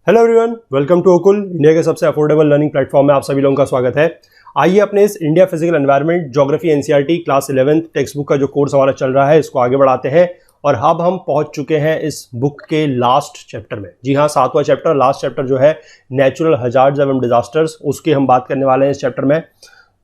Hello everyone, welcome to Okul, India के सबसे affordable learning platform में आप सभी लोगों का स्वागत है। आइए अपने इस India physical environment geography NCERT class 11th text book का जो कोर्स हमारा चल रहा है इसको आगे बढ़ाते हैं। और अब हम पहुंच चुके हैं इस बुक के लास्ट चैप्टर में। जी हाँ, 7वां चैप्टर, लास्ट चैप्टर जो है नेचुरल हजार्ड्स एवं डिजास्टर्स, उसकी हम बात करने वाले हैं इस चैप्टर में।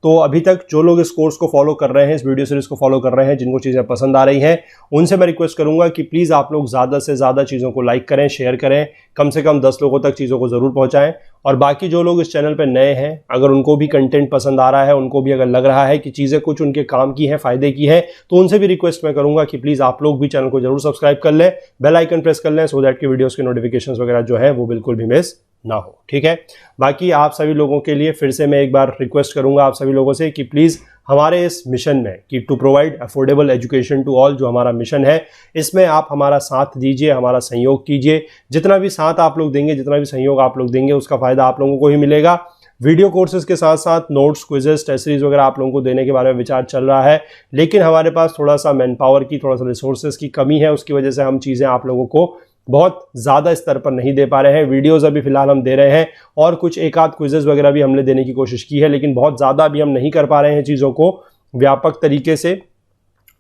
तो अभी तक जो लोग इस कोर्स को फॉलो कर रहे हैं, इस वीडियो सीरीज को फॉलो कर रहे हैं, जिनको चीज़ें पसंद आ रही हैं, उनसे मैं रिक्वेस्ट करूंगा कि प्लीज़ आप लोग ज़्यादा से ज़्यादा चीज़ों को लाइक करें, शेयर करें, कम से कम 10 लोगों तक चीज़ों को ज़रूर पहुंचाएं। और बाकी जो लोग इस चैनल पर नए हैं, अगर उनको भी कंटेंट पसंद आ रहा है, उनको भी अगर लग रहा है कि चीज़ें कुछ उनके काम की हैं, फ़ायदे की हैं, तो उनसे भी रिक्वेस्ट मैं करूंगा कि प्लीज़ आप लोग भी चैनल को जरूर सब्सक्राइब कर लें, बेल आइकन प्रेस कर लें, सो दैट की वीडियोज़ के नोटिफिकेशन वगैरह जो है वो बिल्कुल भी मिस ना हो। ठीक है, बाकी आप सभी लोगों के लिए फिर से मैं एक बार रिक्वेस्ट करूंगा आप सभी लोगों से कि प्लीज़ हमारे इस मिशन में कि to provide affordable education to all, जो हमारा मिशन है, इसमें आप हमारा साथ दीजिए, हमारा सहयोग कीजिए। जितना भी साथ आप लोग देंगे, जितना भी सहयोग आप लोग देंगे, उसका फायदा आप लोगों को ही मिलेगा। वीडियो कोर्सेज के साथ साथ नोट्स, क्विजेस, टेस्ट सीरीज वगैरह आप लोगों को देने के बारे में विचार चल रहा है, लेकिन हमारे पास थोड़ा सा मैन पावर की, थोड़ा सा रिसोर्सेज की कमी है। उसकी वजह से हम चीज़ें आप लोगों को बहुत ज़्यादा स्तर पर नहीं दे पा रहे हैं। वीडियोस अभी फिलहाल हम दे रहे हैं और कुछ एक आध क्विजेस वगैरह भी हमने देने की कोशिश की है, लेकिन बहुत ज़्यादा अभी हम नहीं कर पा रहे हैं चीज़ों को व्यापक तरीके से।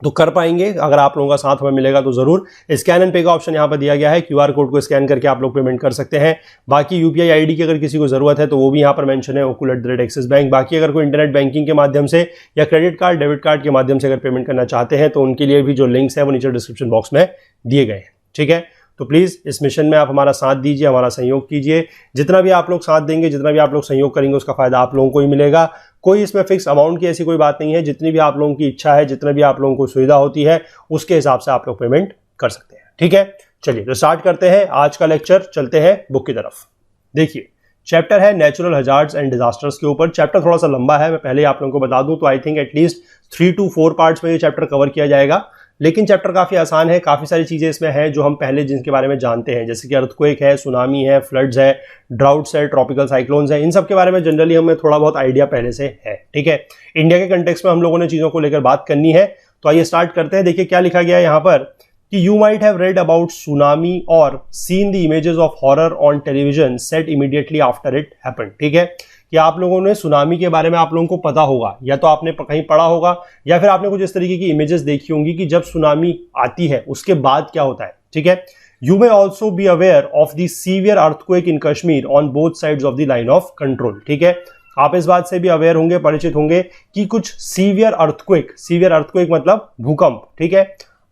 तो कर पाएंगे अगर आप लोगों का साथ हमें मिलेगा तो ज़रूर। स्कैन एंड पे का ऑप्शन यहाँ पर दिया गया है, क्यूआर कोड को स्कैन करके आप लोग पेमेंट कर सकते हैं। बाकी यूपीआई आईडी की अगर किसी को ज़रूरत है तो वो भी यहाँ पर मेंशन है, okul@axis-bank। बाकी अगर कोई इंटरनेट बैंकिंग के माध्यम से या क्रेडिट कार्ड, डेबिट कार्ड के माध्यम से अगर पेमेंट करना चाहते हैं तो उनके लिए भी जो लिंक्स है वो नीचे डिस्क्रिप्शन बॉक्स में दिए गए हैं। ठीक है, तो प्लीज़ इस मिशन में आप हमारा साथ दीजिए, हमारा सहयोग कीजिए। जितना भी आप लोग साथ देंगे, जितना भी आप लोग सहयोग करेंगे, उसका फायदा आप लोगों को ही मिलेगा। कोई इसमें फिक्स अमाउंट की ऐसी कोई बात नहीं है। जितनी भी आप लोगों की इच्छा है, जितने भी आप लोगों को सुविधा होती है, उसके हिसाब से आप लोग पेमेंट कर सकते हैं। ठीक है, चलिए तो स्टार्ट करते हैं आज का लेक्चर। चलते हैं बुक की तरफ। देखिए, चैप्टर है नेचुरल हजार्ड्स एंड डिजास्टर्स के ऊपर। चैप्टर थोड़ा सा लंबा है, मैं पहले आप लोगों को बता दूं तो I think at least 3 to 4 parts में ये चैप्टर कवर किया जाएगा। लेकिन चैप्टर काफ़ी आसान है, काफ़ी सारी चीज़ें इसमें हैं जो हम पहले जिनके बारे में जानते हैं, जैसे कि अर्थक्वेक है, सुनामी है, फ्लड्स है, ड्राउट्स है, ट्रॉपिकल साइक्लोन्स है। इन सब के बारे में जनरली हमें थोड़ा बहुत आइडिया पहले से है। ठीक है, इंडिया के कंटेक्स्ट में हम लोगों ने चीज़ों को लेकर बात करनी है, तो आइए स्टार्ट करते हैं। देखिए क्या लिखा गया है यहाँ पर कि you might have read about tsunami और seen the images of horror on television set immediately after it happened. ठीक है, कि आप लोगों ने सुनामी के बारे में आप लोगों को पता होगा, या तो आपने कहीं पढ़ा होगा या फिर आपने कुछ इस तरीके की इमेजेस देखी होंगी कि जब सुनामी आती है उसके बाद क्या होता है। ठीक है, you may also be aware of the severe earthquake in Kashmir on both sides of the line of control. ठीक है, आप इस बात से भी अवेयर होंगे, परिचित होंगे कि कुछ सीवियर अर्थक्वेक मतलब भूकंप। ठीक है,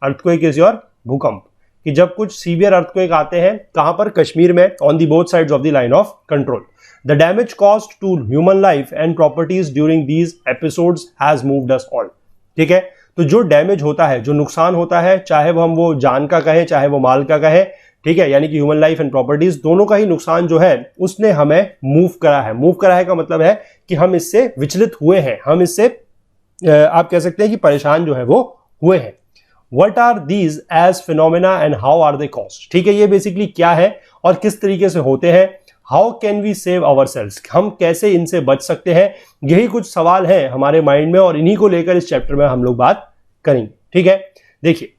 अर्थक्वेक इज योर भूकंप, कि जब कुछ सीवियर अर्थक्वेक आते हैं, कहां पर? कश्मीर में, on the both sides of the line of control. The damage caused to human life and properties during these episodes has moved us all. ठीक है, तो जो डैमेज होता है, जो नुकसान होता है, चाहे वो हम वो जान का कहें, चाहे वो माल का कहें, ठीक है, यानी कि ह्यूमन लाइफ एंड प्रॉपर्टीज दोनों का ही नुकसान जो है उसने हमें मूव करा है। मूव करा है का मतलब है कि हम इससे विचलित हुए हैं, हम इससे आप कह सकते हैं कि परेशान जो है वो हुए हैं। What are these as phenomena and how are they caused? ठीक है, ये बेसिकली क्या है और किस तरीके से होते हैं। How can we save ourselves? हम कैसे इनसे बच सकते हैं, यही कुछ सवाल हैं हमारे माइंड में और इन्हीं को लेकर इस चैप्टर में हम लोग बात करेंगे। ठीक है, देखिए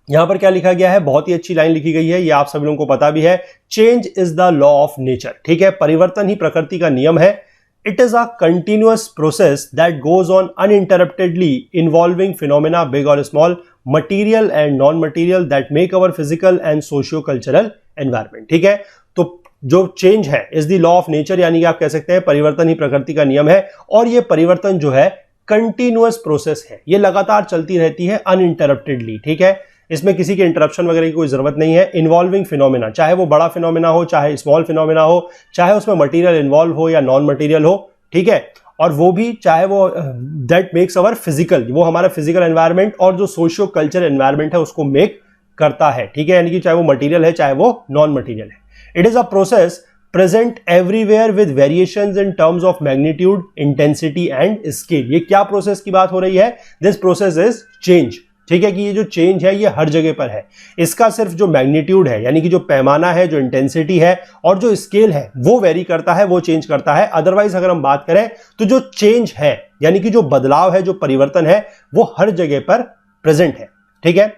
यहां पर क्या लिखा गया है, बहुत ही अच्छी लाइन लिखी गई है, ये आप सभी लोगों को पता भी है। Change is the law of nature. ठीक है, परिवर्तन ही प्रकृति का नियम है। It is a continuous process that goes on uninterruptedly involving phenomena big or small, material and non-material that make our physical and socio-cultural environment. ठीक है, तो जो चेंज है is the law of nature, यानी कि आप कह सकते हैं परिवर्तन ही प्रकृति का नियम है। और ये परिवर्तन जो है कंटिन्यूअस प्रोसेस है, ये लगातार चलती रहती है अनइंटरप्टेडली। ठीक है, इसमें किसी के इंटरप्शन वगैरह की कोई जरूरत नहीं है। इन्वॉल्विंग फिनोमेना, चाहे वो बड़ा फिनोमेना हो, चाहे स्मॉल फिनोमेना हो, चाहे उसमें मटेरियल इन्वॉल्व हो या नॉन मटेरियल हो। ठीक है, और वो भी चाहे वो दैट मेक्स अवर फिजिकल, वो हमारा फिजिकल एनवायरनमेंट और जो सोशियो कल्चर एनवायरनमेंट है उसको मेक करता है। ठीक है, यानी कि चाहे वो मटेरियल है चाहे वो नॉन मटेरियल है। It is a process present everywhere with variations in terms of magnitude, intensity and scale. ये क्या प्रोसेस की बात हो रही है? This process is change. ठीक है, कि ये जो चेंज है ये हर जगह पर है। इसका सिर्फ जो मैग्नीट्यूड है, यानी कि जो पैमाना है, जो इंटेंसिटी है और जो स्केल है, वो वेरी करता है, वो चेंज करता है। अदरवाइज अगर हम बात करें तो जो चेंज है, यानी कि जो बदलाव है, जो परिवर्तन है, वो हर जगह पर प्रेजेंट है। ठीक है,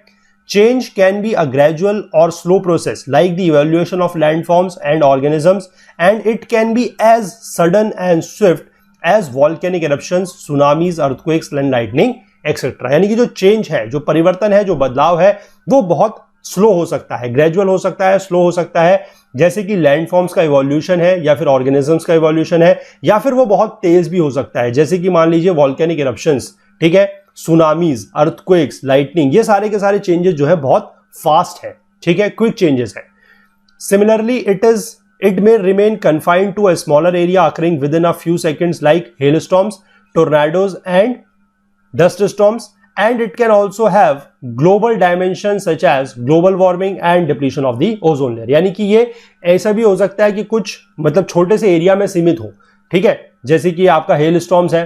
Change can be a gradual or slow process like the evolution of landforms and organisms, and it can be as sudden and swift as volcanic eruptions, tsunamis, earthquakes, land lightning, etc. यानी कि जो change है, जो परिवर्तन है, जो बदलाव है, वो बहुत स्लो हो सकता है, ग्रेजुअल हो सकता है, स्लो हो सकता है, जैसे कि लैंडफॉर्म्स का इवोल्यूशन है या फिर ऑर्गेनिजम्स का इवोल्यूशन है, या फिर वो बहुत तेज भी हो सकता है, जैसे कि मान लीजिए वॉल्केनिक इरप्शंस, ठीक है, सुनामीज, अर्थक्वेक्स, लाइटनिंग, ये सारे के सारे चेंजेस जो है बहुत फास्ट है, ठीक है, क्विक चेंजेस है. Similarly it may remain confined to a smaller area occurring within a few seconds like hailstorms, tornadoes and dust storms, and it can also have global dimensions such as global warming and depletion of the ozone layer. यानी कि ये ऐसा भी हो सकता है कि कुछ मतलब छोटे से एरिया में सीमित हो, ठीक है, जैसे कि आपका हेल स्टॉर्म्स है,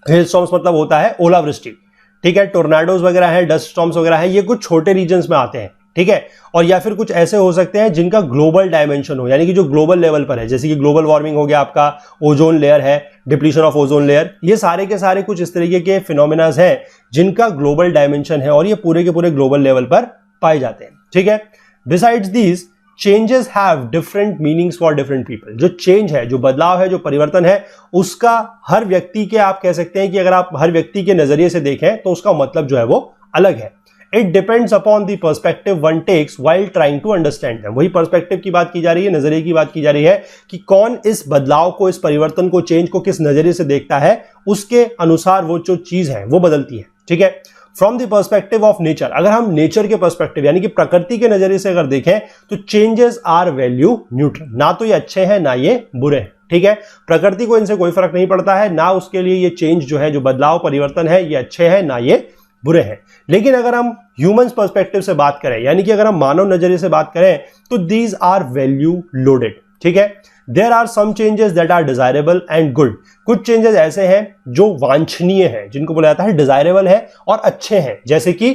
हेल स्टॉर्म्स मतलब होता है ओलावृष्टि, ठीक है, टोर्नाडोज वगैरह है, डस्ट स्टॉर्म्स वगैरह है, ये कुछ छोटे रीजन्स में आते हैं, ठीक है, और या फिर कुछ ऐसे हो सकते हैं जिनका ग्लोबल डायमेंशन हो, यानी कि जो ग्लोबल लेवल पर है, जैसे कि ग्लोबल वार्मिंग हो गया, आपका ओजोन लेयर है, डिप्लीशन ऑफ ओजोन लेयर, ये सारे के सारे कुछ इस तरीके के फिनोमेनास हैं जिनका ग्लोबल डायमेंशन है और ये पूरे के पूरे ग्लोबल लेवल पर पाए जाते हैं, ठीक है. Besides these changes have different meanings for different people. जो चेंज है, जो बदलाव है, जो परिवर्तन है, उसका हर व्यक्ति के, आप कह सकते हैं कि अगर आप हर व्यक्ति के नजरिए से देखें तो उसका मतलब जो है वो अलग है. It depends upon the perspective one takes while trying to understand them. वही पर्सपेक्टिव की बात की जा रही है, नजरिए की बात की जा रही है कि कौन इस बदलाव को, इस परिवर्तन को, चेंज को किस नजरिए से देखता है, उसके अनुसार वो जो चीज है वो बदलती है, ठीक है. From the perspective of nature, अगर हम नेचर के पर्सपेक्टिव यानी कि प्रकृति के नजरिए से अगर देखें तो चेंजेस आर वैल्यू न्यूट्रल. ना तो ये अच्छे हैं ना ये बुरे हैं, ठीक है, प्रकृति को इनसे कोई फर्क नहीं पड़ता है, ना उसके लिए ये चेंज जो है, जो बदलाव परिवर्तन है, ये अच्छे हैं ना ये बुरे हैं. लेकिन अगर हम ह्यूमंस पर्सपेक्टिव से बात करें, यानी कि अगर हम मानव नजरिए से बात करें तो दीज आर वैल्यू लोडेड, ठीक है. There are some changes that are desirable and good. कुछ चेंजेस ऐसे हैं जो वांछनीय हैं, जिनको बोला जाता है डिजायरेबल है और अच्छे हैं, जैसे कि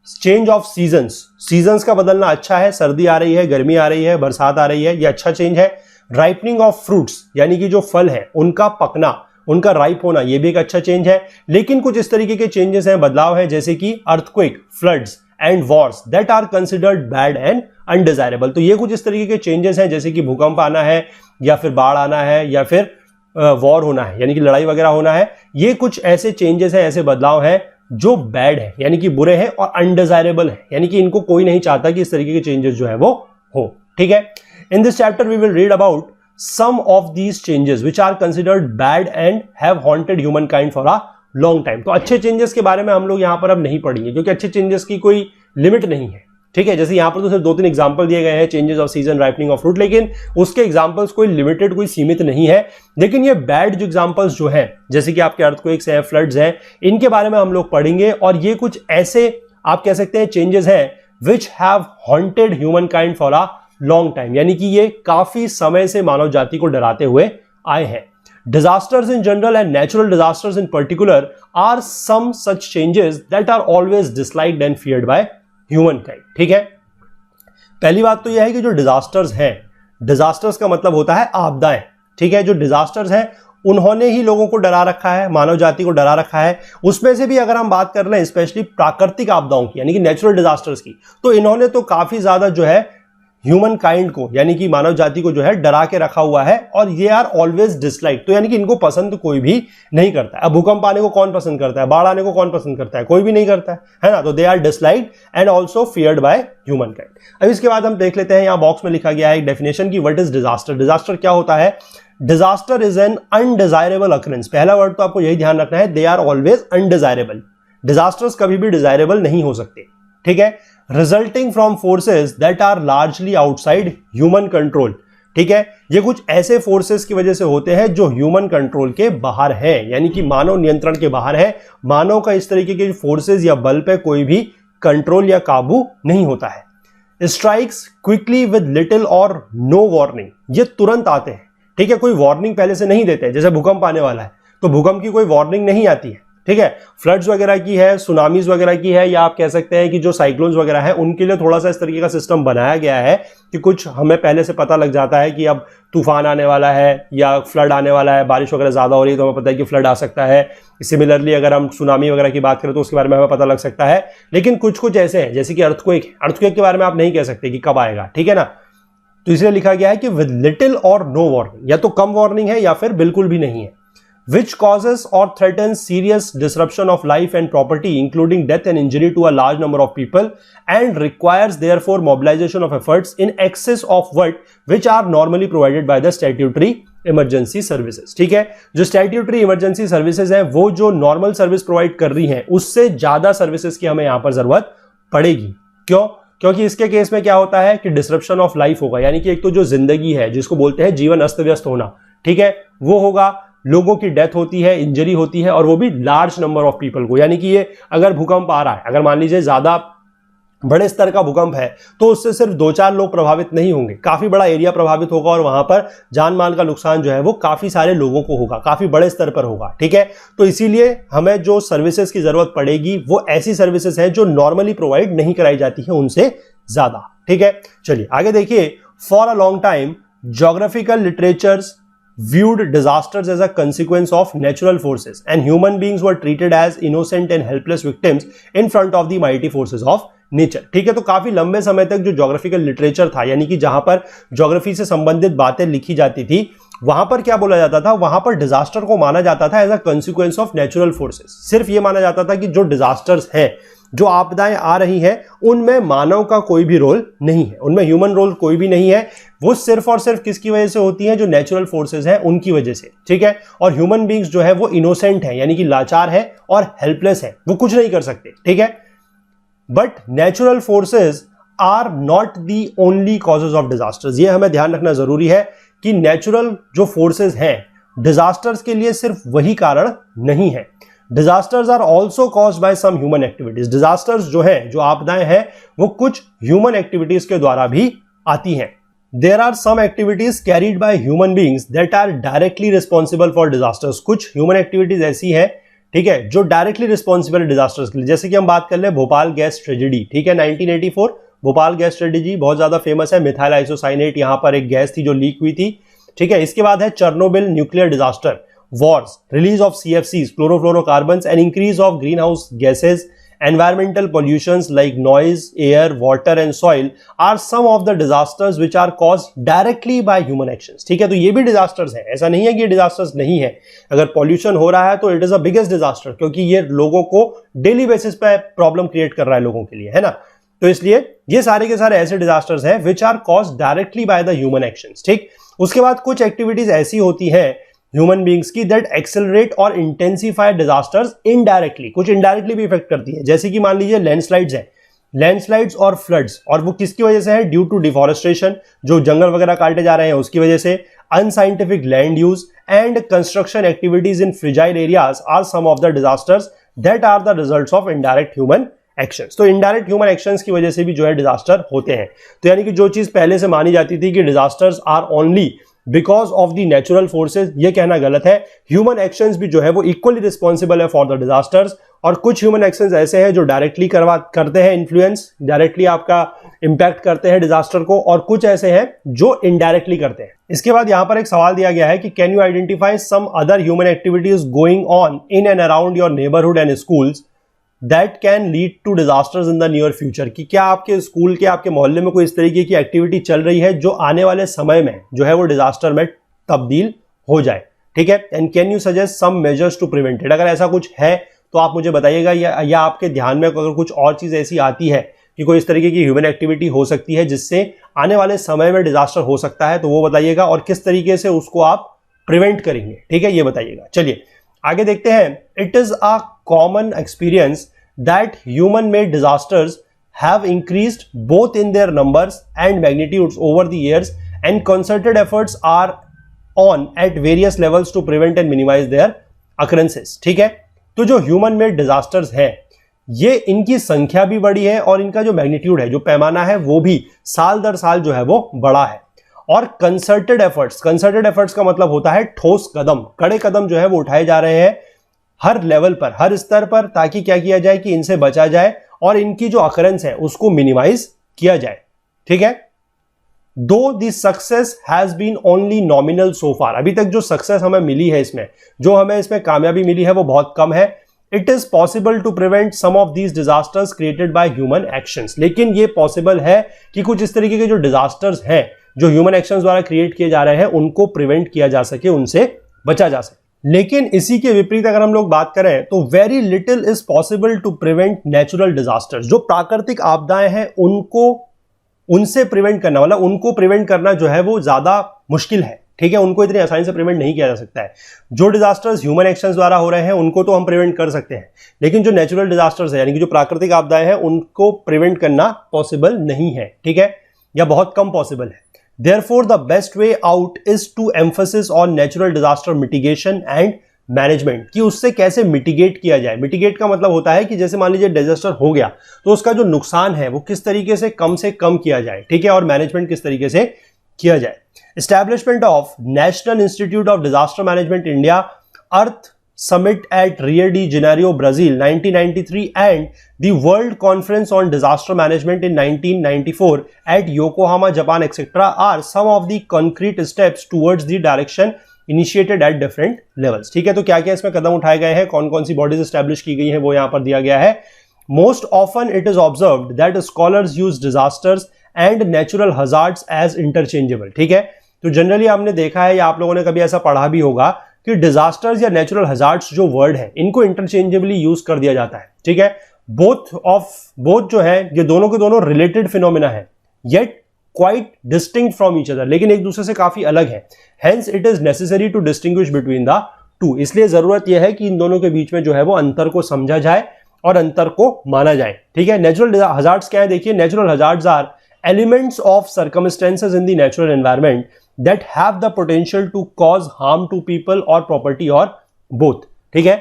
चेंज ऑफ सीजन्स, सीजन्स का बदलना अच्छा है, सर्दी आ रही है, गर्मी आ रही है, बरसात आ रही है, ये अच्छा चेंज है. राइपनिंग ऑफ फ्रूट्स, यानी कि जो फल है उनका पकना, उनका राइप होना, ये भी एक अच्छा चेंज है. लेकिन कुछ इस तरीके के चेंजेस हैं, बदलाव है, जैसे कि earthquake, floods and wars that are considered bad and undesirable. तो ये कुछ इस तरीके के चेंजेस हैं, जैसे कि भूकंप आना है या फिर बाढ़ आना है या फिर वॉर होना है, यानी कि लड़ाई वगैरह होना है. ये कुछ ऐसे चेंजेस हैं, ऐसे बदलाव हैं जो बैड है, यानी कि बुरे हैं, और अनडिजायरेबल है, यानी कि इनको कोई नहीं चाहता कि इस तरीके के चेंजेस जो है वो हो, ठीक है. In this chapter we will read about some of these changes which are considered bad and have haunted humankind for a long time. तो अच्छे चेंजेस के बारे में हम लोग यहां पर अब नहीं पढ़ेंगे, क्योंकि अच्छे चेंजेस की कोई लिमिट नहीं है, ठीक है. जैसे यहां पर तो सिर्फ 2-3 एग्जांपल दिए गए हैं, changes off season, ripening of fruit, लेकिन उसके एग्जांपल्स कोई लिमिटेड, कोई सीमित नहीं है. लेकिन ये बैड जो एग्जांपल्स जो हैं, जैसे कि आपके अर्थक्वेक्स हैं, फ्लड्स हैं, इनके बारे में हम लोग पढ़ेंगे. और ये कुछ ऐसे आप कह सकते हैं चेंजेस हैं which have haunted humankind for a long time, यानी कि ये काफी समय से मानव जाति को डराते हुए आए हैं. Disasters in general and natural disasters in particular are some such changes that are always disliked and feared by humankind, ठीक है. पहली बात तो यह है कि जो डिजास्टर्स हैं, डिजास्टर्स का मतलब होता है आपदाएं, ठीक है. जो डिजास्टर्स हैं उन्होंने ही लोगों को डरा रखा है, मानव जाति को डरा रखा है. उसमें से भी अगर हम बात कर लें स्पेशली प्राकृतिक आपदाओं की, यानी कि नेचुरल डिजास्टर्स की, तो इन्होंने तो काफी ज्यादा जो है ह्यूमन काइंड को, यानी कि मानव जाति को जो है डरा के रखा हुआ है, और ये आर ऑलवेज डिसलाइक. तो यानी कि इनको पसंद कोई भी नहीं करता है. अब भूकंप आने को कौन पसंद करता है, बाढ़ आने को कौन पसंद करता है, कोई भी नहीं करता है ना. तो they are disliked and also feared by humankind. अब इसके बाद हम देख लेते हैं, यहां बॉक्स में लिखा गया है एक डेफिनेशन की व्हाट इज डिजास्टर. डिजास्टर क्या होता है? Disaster is an undesirable occurrence. पहला वर्ड तो आपको यही ध्यान रखना है, they are always undesirable. Disasters कभी भी डिजायरेबल नहीं हो सकते, ठीक है. Resulting from forces that are largely outside human control, ठीक है. ये कुछ ऐसे फोर्सेस की वजह से होते हैं जो ह्यूमन कंट्रोल के बाहर हैं, यानी कि मानव नियंत्रण के बाहर है. मानव का इस तरीके के फोर्सेस या बल पे कोई भी कंट्रोल या काबू नहीं होता है. Strikes quickly with little or no warning, ये तुरंत आते हैं, ठीक है. कोई वार्निंग पहले से नहीं देते हैं. जैसे भूकंप आने वाला है तो भूकंप की कोई वार्निंग नहीं आती है, ठीक है, फ्लड्स वगैरह की है, सुनामीज वगैरह की है, या आप कह सकते हैं कि जो साइक्लोन्स वगैरह है उनके लिए थोड़ा सा इस तरीके का सिस्टम बनाया गया है कि कुछ हमें पहले से पता लग जाता है कि अब तूफान आने वाला है या फ्लड आने वाला है, बारिश वगैरह ज़्यादा हो रही है तो हमें पता है कि फ्लड आ सकता है। सिमिलरली अगर हम सुनामी वगैरह की बात करें तो उसके बारे में हमें पता लग सकता है। लेकिन कुछ कुछ ऐसे हैं जैसे कि अर्थक्वेक के बारे में आप नहीं कह सकते कि कब आएगा, ठीक है ना, तो इसलिए लिखा गया है कि with little or no warning, या तो कम वार्निंग है या फिर बिल्कुल भी नहीं है। Which causes or threatens serious disruption of life and property, including death and injury to a large number of people, and requires therefore mobilization of efforts in excess of which are normally provided by the statutory emergency services। ठीक है, जो statutory emergency services हैं वो जो normal service provide कर रही हैं उससे ज्यादा services की हमें यहां पर जरूरत पड़ेगी। क्यों? क्योंकि इसके केस में क्या होता है कि डिसरप्शन ऑफ लाइफ होगा, यानी कि एक तो जो जिंदगी है जिसको बोलते हैं जीवन अस्त व्यस्त होना, ठीक है, वो होगा, लोगों की डेथ होती है, इंजरी होती है, और वो भी लार्ज नंबर ऑफ पीपल को। यानी कि ये अगर भूकंप आ रहा है, अगर मान लीजिए ज्यादा बड़े स्तर का भूकंप है तो उससे सिर्फ 2-4 लोग प्रभावित नहीं होंगे, काफी बड़ा एरिया प्रभावित होगा और वहां पर जान माल का नुकसान जो है वो काफी सारे लोगों को होगा, काफी बड़े स्तर पर होगा। ठीक है, तो इसीलिए हमें जो सर्विसेज की जरूरत पड़ेगी वो ऐसी सर्विसेज है जो नॉर्मली प्रोवाइड नहीं कराई जाती है उनसे ज्यादा। ठीक है, चलिए आगे देखिए। For a long time geographical literatures viewed disasters as a consequence of natural forces and human beings were treated as innocent and helpless victims in front of the mighty forces of nature। ठीक है, तो काफी लंबे समय तक जो geographical literature था, यानी कि जहां पर ज्योग्राफी से संबंधित बातें लिखी जाती थी, वहां पर क्या बोला जाता था, वहां पर डिजास्टर को माना जाता था as a consequence of natural forces. सिर्फ ये माना जाता था कि जो डिजास्टर्स हैं, जो आपदाएं आ रही हैं, उनमें मानव का कोई भी रोल नहीं है, उनमें ह्यूमन रोल कोई भी नहीं है, वो सिर्फ और सिर्फ किसकी वजह से होती है, जो नेचुरल फोर्सेस हैं उनकी वजह से। ठीक है, और ह्यूमन बींग्स जो है वो इनोसेंट है, यानी कि लाचार है और हेल्पलेस है, वो कुछ नहीं कर सकते। ठीक है, but natural forces are not the only causes of disasters. ये हमें ध्यान रखना जरूरी है कि नेचुरल जो फोर्सेस हैं डिजास्टर्स के लिए सिर्फ वही कारण नहीं है। Disasters are also caused by some human activities. Disasters जो है, जो आपदाएं हैं, वो कुछ ह्यूमन एक्टिविटीज के द्वारा भी आती हैं। There are some activities carried by human beings that are directly responsible for disasters. कुछ ह्यूमन एक्टिविटीज ऐसी है, ठीक है, जो डायरेक्टली रिस्पॉन्सिबल है डिजास्टर्स के लिए। जैसे कि हम बात कर ले भोपाल गैस ट्रेजेडी, ठीक है, 1984 भोपाल गैस ट्रेजेडी बहुत ज्यादा फेमस है। मिथाइल आइसोसाइनेट यहां पर एक गैस थी जो लीक हुई थी। ठीक है, इसके बाद है Chernobyl nuclear disaster, wars, release of CFCs, chlorofluorocarbons, and increase of greenhouse gases, environmental pollutions like noise, air, water and soil are some of the disasters which are caused directly by human actions। ठीक है, तो ये भी disasters हैं, ऐसा नहीं है कि ये disasters नहीं है। अगर pollution हो रहा है तो it is a biggest disaster, क्योंकि ये लोगों को daily basis पे प्रॉब्लम क्रिएट कर रहा है लोगों के लिए, है ना। तो इसलिए ये सारे के सारे ऐसे disasters हैं which are caused directly by the human actions। ठीक, उसके बाद कुछ एक्टिविटीज ऐसी होती हैं ह्यूमन बींग्स की दैट एक्सेलरेट और इंटेंसिफाई डिजास्टर्स इनडायरेक्टली, कुछ इनडायरेक्टली भी इफेक्ट करती है। जैसे कि मान लीजिए लैंडस्लाइड्स है, लैंडस्लाइड्स और फ्लड्स, और वो किसकी वजह से है, ड्यू टू डिफॉरेस्टेशन, जो जंगल वगैरह काटे जा रहे हैं उसकी वजह से, unscientific land use and construction activities in fragile areas are some of the disasters that are the results of indirect human actions. तो इनडायरेक्ट ह्यूमन एक्शंस की वजह से भी जो है डिजास्टर होते हैं। तो यानी कि जो चीज पहले से मानी जाती थी कि disasters are only because of the natural forces, ये कहना गलत है। ह्यूमन एक्शंस भी जो है वो इक्वली रिस्पॉन्सिबल है फॉर द डिजास्टर्स, और कुछ ह्यूमन एक्शंस ऐसे हैं जो डायरेक्टली करते हैं इन्फ्लुएंस, डायरेक्टली आपका इंपैक्ट करते हैं डिजास्टर को, और कुछ ऐसे हैं जो इनडायरेक्टली करते हैं। इसके बाद यहां पर एक सवाल दिया गया है कि can you identify some other human activities going on in and around your neighbourhood and schools that can lead to disasters in the near future. कि क्या आपके स्कूल के, आपके मोहल्ले में कोई इस तरीके की एक्टिविटी चल रही है जो आने वाले समय में जो है वो डिजास्टर में तब्दील हो जाए। ठीक है, and can you suggest some measures to prevent it. अगर ऐसा कुछ है तो आप मुझे बताइएगा, या आपके ध्यान में अगर कुछ और चीज ऐसी आती है कि कोई इस तरीके की ह्यूमन एक्टिविटी हो सकती है जिससे आने वाले समय में डिजास्टर हो सकता है, तो वो बताइएगा, और किस तरीके से उसको आप प्रिवेंट करेंगे। ठीक है, ये बताइएगा। चलिए आगे देखते हैं। It is a common experience that human-made disasters have increased both in their numbers and magnitudes over the years, and concerted efforts are on at various levels to prevent and minimize their occurrences। ठीक है, तो जो human-made disasters हैं, ये इनकी संख्या भी बड़ी है और इनका जो मैग्नीट्यूड है, जो पैमाना है, वो भी साल दर साल जो है वो बड़ा है। और कंसर्टेड एफर्ट्स का मतलब होता है ठोस कदम, कड़े कदम जो है वो उठाए जा रहे हैं हर लेवल पर, हर स्तर पर, ताकि क्या किया जाए कि इनसे बचा जाए और इनकी जो अकरेंस है उसको मिनिमाइज किया जाए। ठीक है, though the success has been only nominal so far, अभी तक जो सक्सेस हमें मिली है इसमें, जो हमें इसमें कामयाबी मिली है वो बहुत कम है। It is possible to prevent some of these disasters created by human actions, लेकिन ये पॉसिबल है कि कुछ इस तरीके के जो डिजास्टर्स हैं जो ह्यूमन एक्शंस द्वारा क्रिएट किए जा रहे हैं उनको प्रिवेंट किया जा सके, उनसे बचा जा सके। लेकिन इसी के विपरीत अगर हम लोग बात करें तो very little is possible to prevent natural disasters, जो प्राकृतिक आपदाएं हैं उनसे प्रिवेंट करना, मतलब उनको प्रिवेंट करना जो है वो ज्यादा मुश्किल है। ठीक है, उनको इतनी आसानी से प्रिवेंट नहीं किया जा सकता है। जो डिजास्टर्स ह्यूमन एक्शंस द्वारा हो रहे हैं उनको तो हम प्रिवेंट कर सकते हैं, लेकिन जो नेचुरल डिजास्टर्स है यानी कि जो प्राकृतिक आपदाएं हैं उनको प्रिवेंट करना पॉसिबल नहीं है। ठीक है, या बहुत कम पॉसिबल है। Therefore, the best way out is to emphasis on natural disaster mitigation and management, कि उससे कैसे मिटिगेट किया जाए। मिटिगेट का मतलब होता है कि जैसे मान लीजिए डिजास्टर हो गया तो उसका जो नुकसान है वो किस तरीके से कम किया जाए। ठीक है, और मैनेजमेंट किस तरीके से किया जाए। Establishment of national institute of disaster management India, earth Summit at Rio de Janeiro, Brazil 1993 and the World Conference on Disaster Management in 1994 at Yokohama, Japan, etc. are some of the concrete steps towards the direction initiated at different levels. ठीक है, तो क्या क्या इसमें कदम उठाए गए हैं, कौन कौन सी बॉडीज एस्टैब्लिश की गई हैं वो यहां पर दिया गया है। Most often it is observed that scholars use disasters and natural hazards as interchangeable. ठीक है, तो जनरली हमने देखा है या आप लोगों ने कभी ऐसा पढ़ा भी होगा कि डिजास्टर्स या नेचुरल हजार्ड्स जो वर्ड है इनको इंटरचेंजेबली यूज कर दिया जाता है। ठीक है, बोथ जो है ये दोनों के दोनों रिलेटेड फिनोमिना है, yet quite distinct from each other, लेकिन एक दूसरे से काफी अलग है। Hence it is necessary to distinguish between the two, इसलिए जरूरत यह है कि इन दोनों के बीच में जो है वो अंतर को समझा जाए और अंतर को माना जाए। ठीक है, नेचुरल हजार्ड्स क्या है, देखिए natural hazards are elements of circumstances in the natural environment that have the potential to cause harm to people or property or both. ठीक है,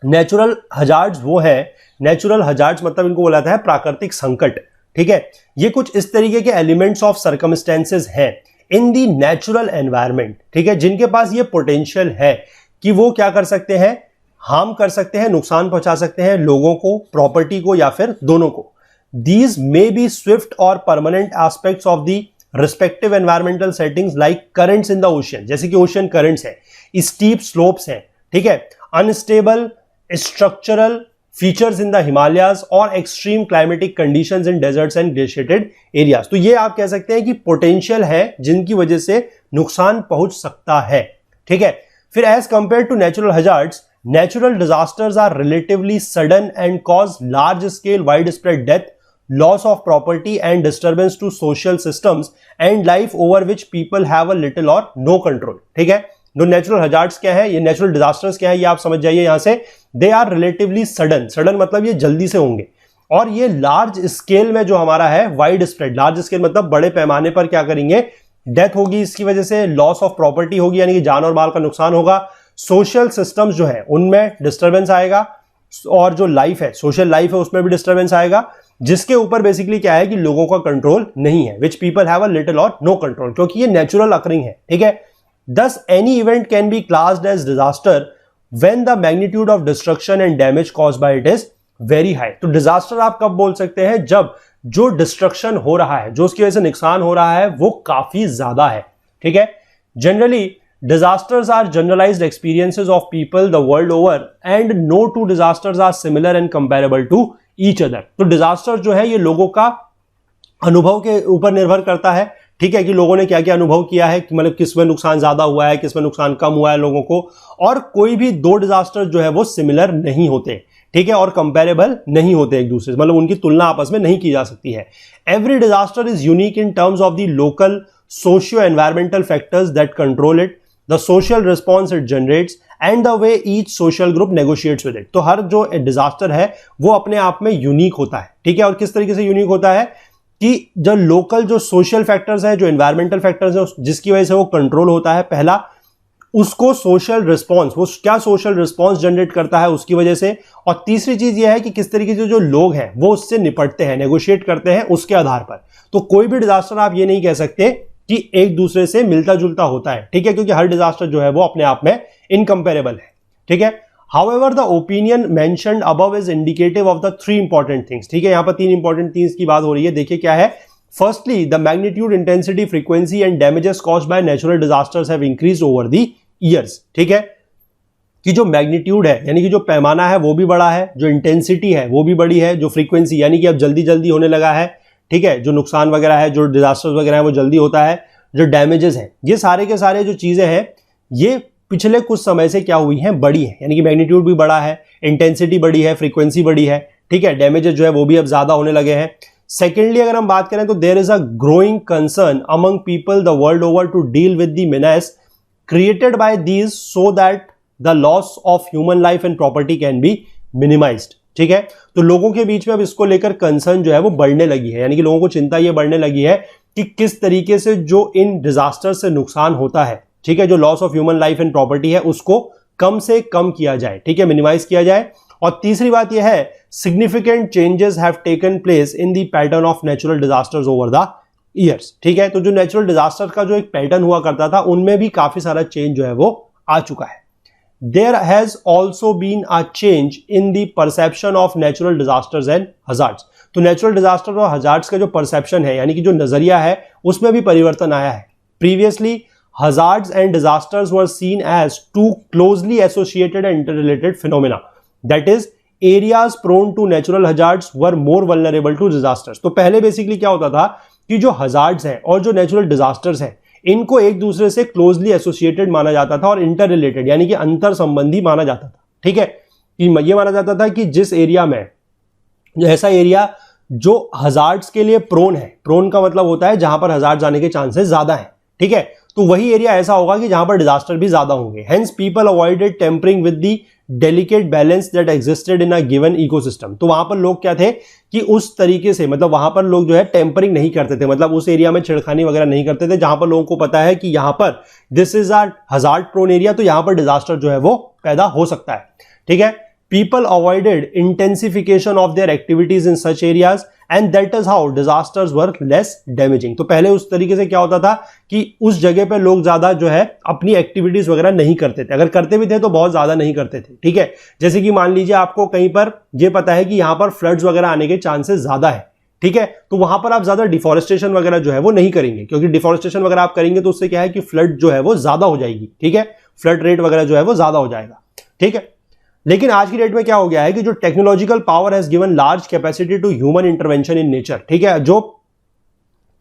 नेचुरल हजार्ड्स वो है, नेचुरल हजार्ड्स मतलब इनको बोला जाता है प्राकृतिक संकट। ठीक है, ये कुछ इस तरीके के एलिमेंट्स ऑफ सर्कमस्टेंसेस हैं इन दी नेचुरल एनवायरनमेंट, ठीक है, जिनके पास ये पोटेंशियल है कि वो क्या कर सकते हैं, हार्म कर सकते हैं, नुकसान पहुंचा सकते हैं लोगों को, प्रॉपर्टी को या फिर दोनों को। दीज मे बी स्विफ्ट और permanent aspects of the respective environmental settings like currents in the ocean, जैसे कि ओशियन करंट्स है, स्टीप स्लोप्स हैं, ठीक है, unstable structural features in the Himalayas और extreme climatic conditions in deserts and glaciated areas. तो ये आप कह सकते हैं कि पोटेंशियल है जिनकी वजह से नुकसान पहुंच सकता है। ठीक है, फिर as compare to natural hazards, natural disasters are relatively sudden and cause large scale widespread death, loss of property and disturbance to social systems and life over which people have a little or no control। ठीक है, जो natural hazards क्या है, ये natural disasters क्या है, ये आप समझ जाइए यहां से। They are relatively sudden, sudden मतलब ये जल्दी से होंगे, और ये लार्ज स्केल में जो हमारा है वाइड स्प्रेड, लार्ज स्केल मतलब बड़े पैमाने पर क्या करेंगे, डेथ होगी इसकी वजह से, लॉस ऑफ प्रॉपर्टी होगी यानी कि जान और माल का नुकसान होगा, सोशल सिस्टम्स जो है उनमें डिस्टर्बेंस आएगा, और जो लाइफ है, सोशल लाइफ है, उसमें भी डिस्टर्बेंस आएगा, जिसके ऊपर बेसिकली क्या है कि लोगों का कंट्रोल नहीं है, which people have a little or no control, क्योंकि ये नेचुरल अकरिंग है। ठीक है, thus any event can be classed as disaster when the magnitude of destruction and damage caused by it is very high. तो disaster आप कब बोल सकते हैं, जब जो डिस्ट्रक्शन हो रहा है, जो उसकी वजह से नुकसान हो रहा है, वो काफी ज्यादा है। ठीक है, generally disasters are generalized experiences of people the world over and no two disasters are similar and comparable to each other। तो disaster जो है ये लोगों का अनुभव के ऊपर निर्भर करता है। ठीक है, कि लोगों ने क्या क्या अनुभव किया है, कि मतलब किस में नुकसान ज्यादा हुआ है, किस में नुकसान कम हुआ है लोगों को, और कोई भी दो डिजास्टर जो है वो सिमिलर नहीं होते। ठीक है, और कंपेरेबल नहीं होते एक दूसरे से, मतलब उनकी तुलना आपस में नहीं की जा सकती है। Every disaster is unique in terms of the local socio environmental factors that control it, the social response it generates and the way each social group negotiates with it। तो हर जो डिजास्टर है वो अपने आप में यूनिक होता है। ठीक है, और किस तरीके से यूनिक होता है कि जो लोकल जो सोशल फैक्टर्स है, जो एनवायरमेंटल फैक्टर्स है, जिसकी वजह से वो कंट्रोल होता है, पहला उसको सोशल रिस्पॉन्स, वो क्या सोशल रिस्पॉन्स जनरेट करता है उसकी वजह से, और तीसरी चीज ये है कि किस तरीके से जो लोग हैं वो उससे निपटते हैं, नेगोशिएट करते हैं उसके आधार पर। तो कोई भी डिजास्टर आप ये नहीं कह सकते कि एक दूसरे से मिलता जुलता होता है। ठीक है, क्योंकि हर डिजास्टर जो है वो अपने आप में इनकंपेरेबल है। ठीक है, However, the opinion mentioned above is indicative of the three important things. ठीक है, यहां पर तीन इंपॉर्टेंट थिंग्स की बात हो रही है. देखिए क्या है. Firstly, the magnitude, intensity, frequency and damages caused by natural disasters have increased over the years. ठीक है, कि जो मैग्नीट्यूड है यानी कि जो पैमाना है वो भी बड़ा है, जो इंटेंसिटी है वो भी बड़ी है, जो फ्रीक्वेंसी यानी कि अब जल्दी जल्दी होने लगा है. ठीक है, जो नुकसान वगैरह है, जो डिजास्टर्स वगैरह है वो जल्दी होता है. जो डैमेजेस हैं, ये सारे के सारे जो चीजें हैं ये पिछले कुछ समय से क्या हुई हैं, बड़ी है. यानी कि मैग्नीट्यूड भी बड़ा है, इंटेंसिटी बड़ी है, फ्रीक्वेंसी बड़ी है. ठीक है, डैमेजेस जो है वो भी अब ज्यादा होने लगे हैं. सेकेंडली अगर हम बात करें तो there is a growing concern among people the world over to deal with the menace created by these so that the loss of human life and property can be minimised. ठीक है, तो लोगों के बीच में अब इसको लेकर कंसर्न जो है वो बढ़ने लगी है. यानी कि लोगों को चिंता ये बढ़ने लगी है कि किस तरीके से जो इन डिजास्टर से नुकसान होता है, ठीक है, जो loss of human life and property है उसको कम से कम किया जाए. ठीक है, मिनिमाइज किया जाए. और तीसरी बात यह है, significant changes have taken place in the pattern of natural disasters over the years. ठीक है, तो जो नेचुरल डिजास्टर का जो एक पैटर्न हुआ करता था उनमें भी काफी सारा चेंज जो है वो आ चुका है. There has also been a change in the perception of natural disasters and hazards. तो नेचुरल डिजास्टर और हजार्ड्स का जो परसेप्शन है यानी कि जो नजरिया है उसमें भी परिवर्तन आया है. Previously hazards and disasters were seen as two closely associated and interrelated phenomena. That is, areas prone to natural hazards were more vulnerable to disasters. तो पहले बेसिकली क्या होता था कि जो hazards हैं और जो नेचुरल डिजास्टर्स हैं इनको एक दूसरे से क्लोजली एसोसिएटेड माना जाता था और इंटर रिलेटेड यानी कि अंतर संबंधी माना जाता था. ठीक है, कि ये माना जाता था कि जिस एरिया में जो ऐसा एरिया जो हजार्ड्स के लिए प्रोन है, प्रोन का मतलब होता है जहां पर हजार्ड्स आने के चांसेस ज्यादा हैं. ठीक है, तो वही एरिया ऐसा होगा कि जहां पर डिजास्टर भी ज्यादा होंगे. Hence people avoided tampering with the delicate balance that existed in a given ecosystem. तो वहां पर लोग क्या थे कि उस तरीके से मतलब वहां पर लोग जो है टेम्परिंग नहीं करते थे, मतलब उस एरिया में छिड़खानी वगैरह नहीं करते थे जहां पर लोगों को पता है कि यहां पर this is a hazard prone area, तो यहां पर डिजास्टर जो है वो पैदा हो सकता है. ठीक है, people avoided intensification of their activities in such areas and that is how disasters were less damaging. तो पहले उस तरीके से क्या होता था कि उस जगह पे लोग ज्यादा जो है अपनी एक्टिविटीज वगैरह नहीं करते थे, अगर करते भी थे तो बहुत ज्यादा नहीं करते थे. ठीक है, जैसे कि मान लीजिए आपको कहीं पर ये पता है कि यहां पर फ्लड्स वगैरह आने के चांसेस ज्यादा है. ठीक है, तो वहां पर आप ज्यादा डिफॉरेस्टेशन वगैरह जो है वो नहीं करेंगे, क्योंकि डिफॉरेस्टेशन वगैरह आप करेंगे तो उससे क्या है कि फ्लड जो है वो ज्यादा हो जाएगी. ठीक है, फ्लड रेट वगैरह जो है वो ज्यादा हो जाएगा. ठीक है, लेकिन आज की डेट में क्या हो गया है कि जो technological power has given large capacity to human intervention in nature. ठीक है, जो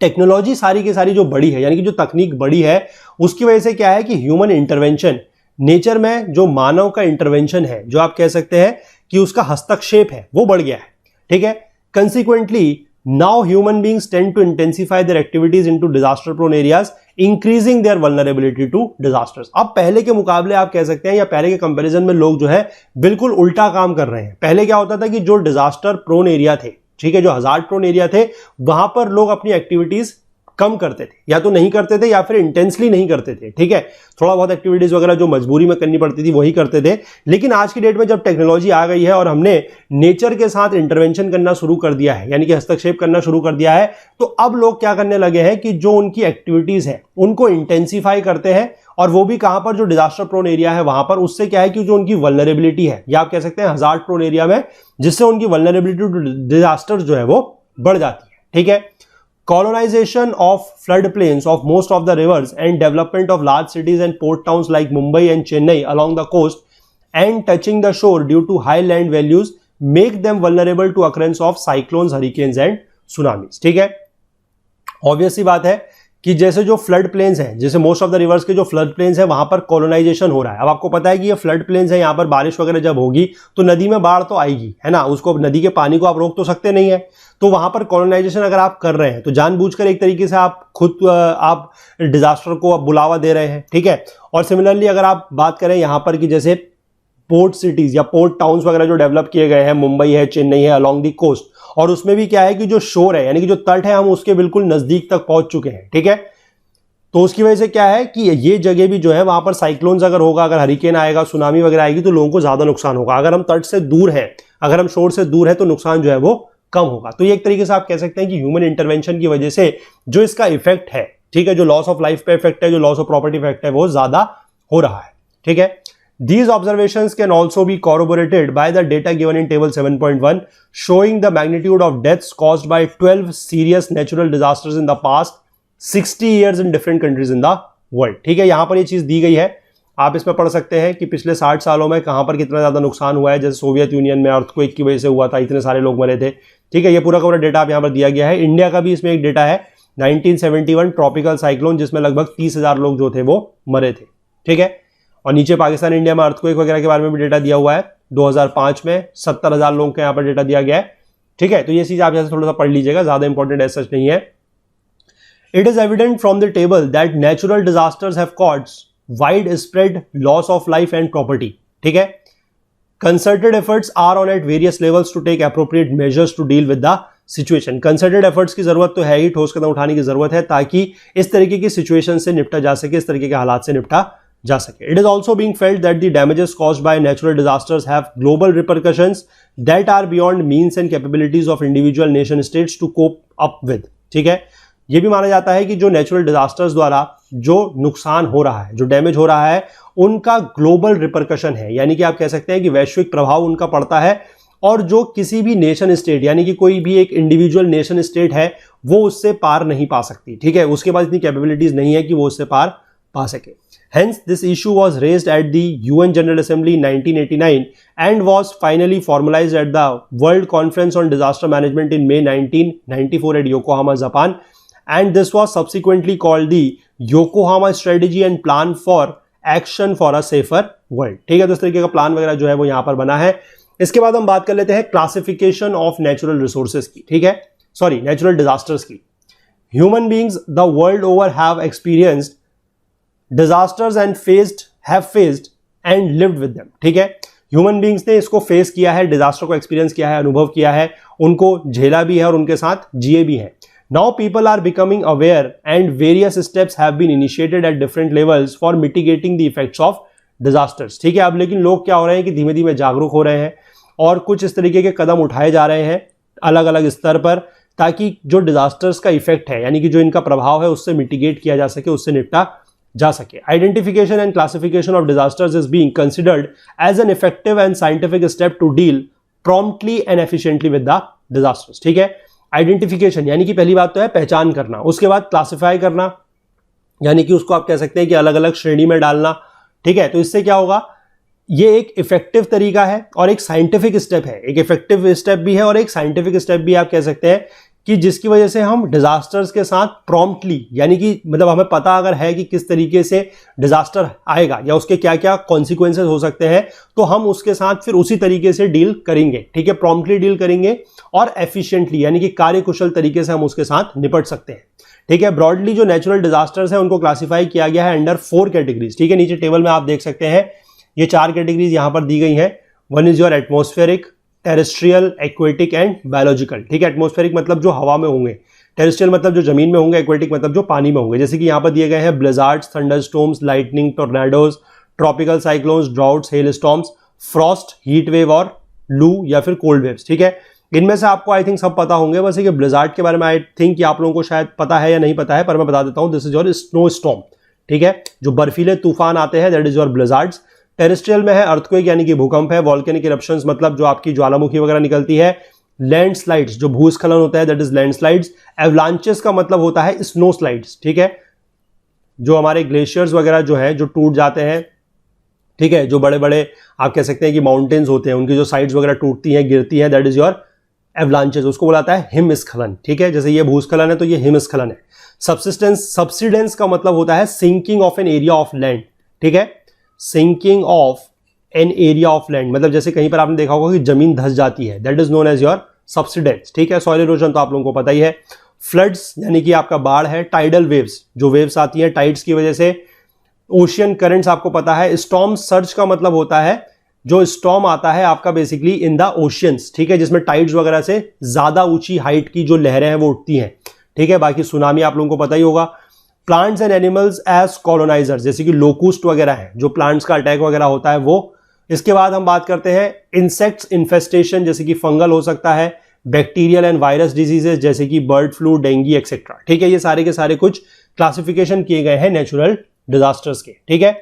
टेक्नोलॉजी सारी की सारी जो बड़ी है यानी कि जो तकनीक बड़ी है उसकी वजह से क्या है कि ह्यूमन इंटरवेंशन नेचर में जो मानव का इंटरवेंशन है, जो आप कह सकते हैं कि उसका हस्तक्षेप है वो बढ़ गया है. ठीक है, consequently now human beings tend to intensify their activities into disaster prone areas, increasing their vulnerability to disasters. अब पहले के मुकाबले आप कह सकते हैं या पहले के कंपैरिजन में लोग जो है बिल्कुल उल्टा काम कर रहे हैं. पहले क्या होता था कि जो डिजास्टर प्रोन एरिया थे, ठीक है, जो हजार्ड प्रोन एरिया थे, वहां पर लोग अपनी एक्टिविटीज कम करते थे, या तो नहीं करते थे या फिर इंटेंसली नहीं करते थे. ठीक है, थोड़ा बहुत एक्टिविटीज वगैरह जो मजबूरी में करनी पड़ती थी वही करते थे. लेकिन आज की डेट में जब टेक्नोलॉजी आ गई है और हमने नेचर के साथ इंटरवेंशन करना शुरू कर दिया है यानी कि हस्तक्षेप करना शुरू कर दिया है, तो अब लोग क्या करने लगे हैं कि जो उनकी एक्टिविटीज है उनको इंटेंसिफाई करते हैं, और वो भी कहां पर, जो डिजास्टर प्रोन एरिया है वहां पर. उससे क्या है कि जो उनकी वल्नरेबिलिटी है या आप कह सकते हैं हजार्ड प्रोन एरिया में, जिससे उनकी वल्नरेबिलिटी टू डिजास्टर जो है वो बढ़ जाती है. ठीक है, colonization of floodplains of most of the rivers and development of large cities and port towns like Mumbai and Chennai along the coast and touching the shore due to high land values make them vulnerable to occurrence of cyclones, hurricanes and tsunamis. ठीक है, obvious सी बात है कि जैसे जो flood plains हैं, जैसे most of the reverse के जो फ्लड प्लेन्स हैं वहां पर कॉलोनाइजेशन हो रहा है. अब आपको पता है कि ये फ्लड प्लेन्स हैं, यहां पर बारिश वगैरह जब होगी तो नदी में बाढ़ तो आएगी, है ना, उसको नदी के पानी को आप रोक तो सकते नहीं है. तो वहां पर कॉलोनाइजेशन अगर आप कर रहे हैं तो जानबूझकर एक तरीके से आप खुद आप डिजास्टर को आप बुलावा दे रहे हैं. ठीक है, और सिमिलरली अगर आप बात करें यहां पर कि जैसे पोर्ट सिटीज या पोर्ट टाउन्स वगैरह जो डेवलप किए गए हैं, मुंबई है, चेन्नई है, अलोंग दी कोस्ट, और उसमें भी क्या है कि जो शोर है यानी कि जो तट है हम उसके बिल्कुल नजदीक तक पहुंच चुके हैं. ठीक है, तो उसकी वजह से क्या है कि ये जगह भी जो है वहां पर साइक्लोन्स अगर होगा, अगर हरिकेन आएगा, सुनामी वगैरह आएगी तो लोगों को ज्यादा नुकसान होगा. अगर हम तट से दूर हैं, अगर हम शोर से दूर है तो नुकसान जो है वो कम होगा. तो ये एक तरीके से आप कह सकते हैं कि ह्यूमन इंटरवेंशन की वजह से जो इसका इफेक्ट है, ठीक है, जो लॉस ऑफ लाइफ पे इफेक्ट है, जो लॉस ऑफ प्रॉपर्टी इफेक्ट है, वो ज्यादा हो रहा है. ठीक है, These observations can also be corroborated by the data given in table 7.1 showing the magnitude of deaths caused by 12 serious natural disasters in the past 60 years in different countries in the world। ठीक है, यहां पर ये चीज दी गई है, आप इसमें पढ़ सकते हैं कि पिछले 60 सालों में कहां पर कितना ज्यादा नुकसान हुआ है। जैसे सोवियत यूनियन में अर्थक्वेक की वजह से हुआ था, इतने सारे लोग मरे थे। ठीक है, ये पूरा का पूरा डेटा आप यहां पर दिया गया है। इंडिया का भी इसमें एक डेटा है 1971 ट्रॉपिकल साइक्लोन, जिसमें लगभग 30,000 लोग जो थे वो मरे थे। ठीक है, और नीचे पाकिस्तान इंडिया में अर्थक्वेक वगैरह के बारे में भी डेटा दिया हुआ है। 2005 में 70,000 लोगों के यहाँ पर डेटा दिया गया है। ठीक है, तो ये चीज आप यहाँ से थोड़ा सा पढ़ लीजिएगा, ज्यादा इंपॉर्टेंट ऐसा नहीं है। It is evident from the table that natural disasters have caused wide spread loss of life and property. ठीक है, concerted efforts are on at various levels to take appropriate measures to deal with the situation. Concerted efforts की जरूरत तो है ही, ठोस कदम उठाने की जरूरत है ताकि इस तरीके की सिचुएशन से निपटा जा सके, इस तरीके के हालात से निपटा जा सके। It is also being felt that the damages caused by natural disasters have global repercussions that are beyond means and capabilities of individual nation states to cope up with। ठीक है, यह भी माना जाता है कि जो नेचुरल डिजास्टर्स द्वारा जो नुकसान हो रहा है, जो डैमेज हो रहा है, उनका ग्लोबल रिपरकशन है, यानी कि आप कह सकते हैं कि वैश्विक प्रभाव उनका पड़ता है और जो किसी भी नेशन स्टेट यानी कि कोई भी एक इंडिविजुअल नेशन स्टेट है वो उससे पार नहीं पा सकती। ठीक है, उसके पास इतनी कैपेबिलिटीज नहीं है कि वो उससे पार पा सके। Hence, this issue was raised at the UN General Assembly in 1989 and was finally formalized at the World Conference on Disaster Management in May 1994 at Yokohama, Japan. And this was subsequently called the Yokohama Strategy and Plan for Action for a Safer World। ठीक है, तो इस तरीके का plan वगैरह जो है वो यहाँ पर बना है। इसके बाद हम बात कर लेते हैं क्लासिफिकेशन ऑफ नेचुरल रिसोर्सेज की। ठीक है, सॉरी, नेचुरल डिजास्टर्स की। Human beings the world over have experienced disasters and have faced and lived with them. ठीक है, ह्यूमन बींग्स ने इसको फेस किया है, डिजास्टर को एक्सपीरियंस किया है, अनुभव किया है, उनको झेला भी है और उनके साथ जिए भी हैं। Now people are becoming aware and various steps have been initiated at different levels for mitigating the effects of disasters. ठीक है, अब लेकिन लोग क्या हो रहे हैं कि धीमे धीमे जागरूक हो रहे हैं और कुछ इस तरीके के कदम उठाए जा रहे हैं अलग अलग स्तर पर, ताकि जो डिजास्टर्स का इफेक्ट है यानी कि जो इनका प्रभाव है उससे मिटिगेट किया जा सके, उससे निपटा जा सके। Identification and classification of disasters is being considered as an effective and scientific step to deal promptly and efficiently with the disasters. ठीक है, आइडेंटिफिकेशन यानी कि पहली बात तो है पहचान करना, उसके बाद क्लासिफाई करना यानी कि उसको आप कह सकते हैं कि अलग अलग श्रेणी में डालना। ठीक है, तो इससे क्या होगा, ये एक इफेक्टिव तरीका है और एक साइंटिफिक स्टेप है। एक इफेक्टिव स्टेप भी है और एक साइंटिफिक स्टेप भी आप कह सकते हैं कि जिसकी वजह से हम डिजास्टर्स के साथ प्रॉम्प्टली यानी कि मतलब हमें पता अगर है कि किस तरीके से डिजास्टर आएगा या उसके क्या क्या कॉन्सिक्वेंसेस हो सकते हैं, तो हम उसके साथ फिर उसी तरीके से डील करेंगे। ठीक है, प्रॉम्प्टली डील करेंगे और एफिशिएंटली यानी कि कार्यकुशल तरीके से हम उसके साथ निपट सकते हैं। ठीक है, ब्रॉडली जो नेचुरल डिजास्टर्स है उनको क्लासिफाई किया गया है अंडर 4 कैटेगरीज। ठीक है, नीचे टेबल में आप देख सकते हैं ये 4 कैटेगरीज यहां पर दी गई हैं। One is your atmospheric, terrestrial, aquatic and biological. ठीक है, एटमॉस्फेरिक मतलब जो हवा में होंगे, टेरेस्ट्रियल मतलब जो जमीन में होंगे, एक्वेटिक मतलब जो पानी में होंगे। जैसे कि यहां पर दिए गए हैं blizzards, thunderstorms, lightning, tornadoes, tropical cyclones, droughts, hail storms, frost, heat wave और लू या फिर कोल्ड वेव्स। ठीक है, इनमें से आपको आई थिंक सब पता होंगे। बस ये ब्लिजार्ड के बारे में आई थिंक कि आप लोगों को शायद पता है या नहीं पता है, पर मैं बता देता हूं, this is your snow storm. ठीक है, जो बर्फीले तूफान आते हैं दैट इज योर ब्लिजार्ड्स। टेरेस्ट्रियल में है अर्थक्वेक यानी कि भूकंप है, वॉल्केनिक इरप्शंस मतलब जो आपकी ज्वालामुखी वगैरह निकलती है, लैंडस्लाइड्स जो भूस्खलन होता है दैट इज लैंडस्लाइड्स। एवलांचेस का मतलब होता है स्नो स्लाइड्स। ठीक है, जो हमारे ग्लेशियर्स वगैरह जो है जो टूट जाते हैं। ठीक है, जो बड़े बड़े आप कह सकते हैं कि माउंटेन्स होते हैं उनकी जो साइड्स वगैरह टूटती हैं, गिरती हैं, दैट इज योर एवलांचेस, उसको बोला जाता है हिमस्खलन। ठीक है, जैसे ये भूस्खलन है तो ये हिमस्खलन है। सब्सिडेंस का मतलब होता है sinking of an area of land. ठीक है, sinking of an area of land मतलब जैसे कहीं पर आपने देखा होगा कि जमीन धंस जाती है, that is known as your subsidence. ठीक है, सॉइल इरोजन तो आप लोगों को पता ही है। फ्लड्स यानी कि आपका बाढ़ है। टाइडल वेव्स जो वेव्स आती हैं टाइड्स की वजह से। ओशियन करंट्स आपको पता है। स्टॉर्म सर्ज का मतलब होता है जो स्टॉर्म आता है आपका बेसिकली इन द ओशियंस। ठीक है, जिसमें टाइड्स वगैरह से ज्यादा ऊंची हाइट की जो लहरें हैं वो उठती हैं। ठीक है, बाकी सुनामी आप लोगों को पता ही होगा। Plants and animals as colonisers जैसे कि लोकूस्ट वगैरह है, जो प्लांट्स का अटैक वगैरह होता है वो। इसके बाद हम बात करते हैं इंसेक्ट्स इन्फेस्टेशन जैसे कि फंगल हो सकता है, बैक्टीरियल एंड वायरस डिजीजेस जैसे कि बर्ड फ्लू, डेंगी एक्सेट्रा। ठीक है, ये सारे के सारे कुछ क्लासिफिकेशन किए गए हैं नेचुरल डिजास्टर्स के। ठीक है,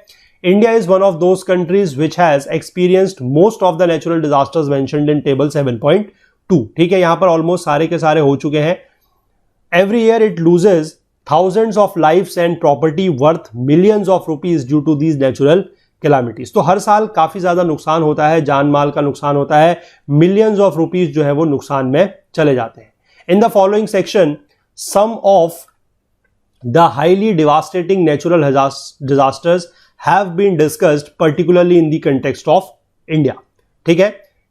India is one of those countries which has experienced most of the natural disasters mentioned in table 7.2। ठीक है, यहां पर ऑलमोस्ट सारे के सारे हो चुके हैं। Every year it loses thousands of lives and property worth millions of rupees due to these natural calamities। तो हर साल काफी ज्यादा नुकसान होता है, जान माल का नुकसान होता है, मिलियंस ऑफ रुपीज जो है वो नुकसान में चले जाते हैं। In the following section some of the highly devastating natural disasters have been discussed particularly in the context of India. ठीक है,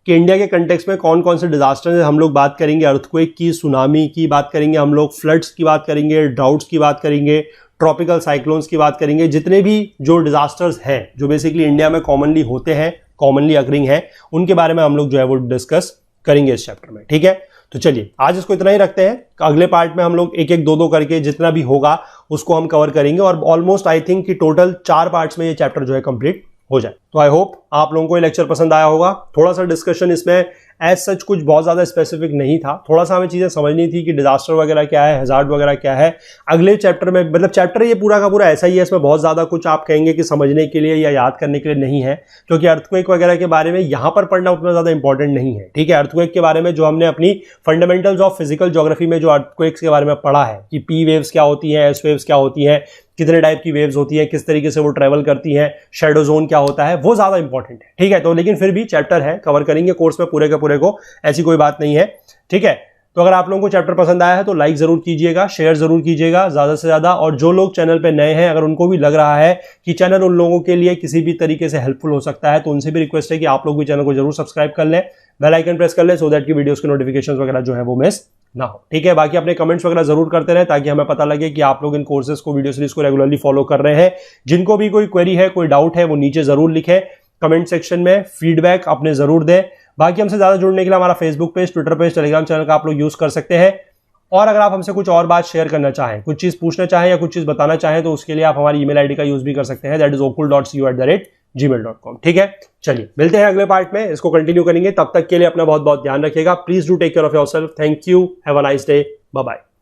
कि इंडिया के कंटेक्स्ट में कौन कौन से डिजास्टर हम लोग बात करेंगे, अर्थक्वेक की, सुनामी की बात करेंगे, हम लोग फ्लड्स की बात करेंगे, ड्राउट्स की बात करेंगे, ट्रॉपिकल साइक्लोन्स की बात करेंगे। जितने भी जो डिजास्टर्स हैं जो बेसिकली इंडिया में कॉमनली होते हैं, कॉमनली अकरिंग हैं, उनके बारे में हम लोग जो है वो डिस्कस करेंगे इस चैप्टर में। ठीक है, तो चलिए आज इसको इतना ही रखते हैं। अगले पार्ट में हम लोग एक एक दो करके जितना भी होगा उसको हम कवर करेंगे और ऑलमोस्ट आई थिंक कि टोटल 4 पार्ट्स में ये चैप्टर जो है कंप्लीट हो जाए। तो आई होप आप लोगों को ये लेक्चर पसंद आया होगा। थोड़ा सा डिस्कशन इसमें एज सच कुछ बहुत ज्यादा स्पेसिफिक नहीं था, थोड़ा सा हमें चीजें समझनी थी कि डिजास्टर वगैरह क्या है, हैजार्ड वगैरह क्या है। अगले चैप्टर में मतलब चैप्टर ये पूरा का पूरा ऐसा ही है, इसमें बहुत ज्यादा कुछ आप कहेंगे कि समझने के लिए या याद करने के लिए नहीं है, क्योंकि अर्थक्वेक वगैरह के बारे में यहां पर पढ़ना उतना ज्यादा इंपॉर्टेंट नहीं है। ठीक है, अर्थक्वेक के बारे में जो हमने अपनी फंडामेंटल्स ऑफ फिजिकल ज्योग्राफी में जो अर्थक्वेक्स के बारे में पढ़ा है कि पी वेव्स क्या होती हैं, एस वेव्स क्या होती हैं, कितने टाइप की वेव्स होती हैं, किस तरीके से वो ट्रेवल करती हैं, शैडो जोन क्या होता है, वो ज्यादा इंपॉर्टेंट है। ठीक है, तो लेकिन फिर भी चैप्टर है, कवर करेंगे कोर्स में पूरे के पूरे को, ऐसी कोई बात नहीं है। ठीक है, तो अगर आप लोगों को चैप्टर पसंद आया है तो लाइक जरूर कीजिएगा, शेयर जरूर कीजिएगा ज्यादा से ज्यादा। और जो लोग चैनल पे नए हैं, अगर उनको भी लग रहा है कि चैनल उन लोगों के लिए किसी भी तरीके से हेल्पफुल हो सकता है, तो उनसे भी रिक्वेस्ट है कि आप लोग भी चैनल को जरूर सब्सक्राइब कर लें, बेल आइकन प्रेस कर लें, सो दैट की वीडियोस के नोटिफिकेशंस वगैरह जो है वो मिस ना हो। ठीक है, बाकी अपने कमेंट्स वगैरह जरूर करते रहें ताकि हमें पता लगे कि आप लोग इन कोर्सेज को, वीडियो सीरीज को रेगुलरली फॉलो कर रहे हैं। जिनको भी कोई क्वेरी है, कोई डाउट है, वो नीचे जरूर लिखें कमेंट सेक्शन में, फीडबैक अपने जरूर दें। बाकी हमसे ज्यादा जुड़ने के लिए हमारा Facebook page, Twitter page, Telegram channel का आप लोग यूज कर सकते हैं। और अगर आप हमसे कुछ और बात शेयर करना चाहें, कुछ चीज पूछना चाहें या कुछ चीज बताना चाहें, तो उसके लिए आप हमारी ईमेल आईडी का यूज भी कर सकते हैं, दैट इज okul.cu@gmail.com। ठीक है, चलिए मिलते हैं अगले पार्ट में, इसको कंटिन्यू करेंगे। तब तक के लिए अपना बहुत बहुत ध्यान रखिएगा। Please do take care of yourself. Thank you, have a nice day, bye bye.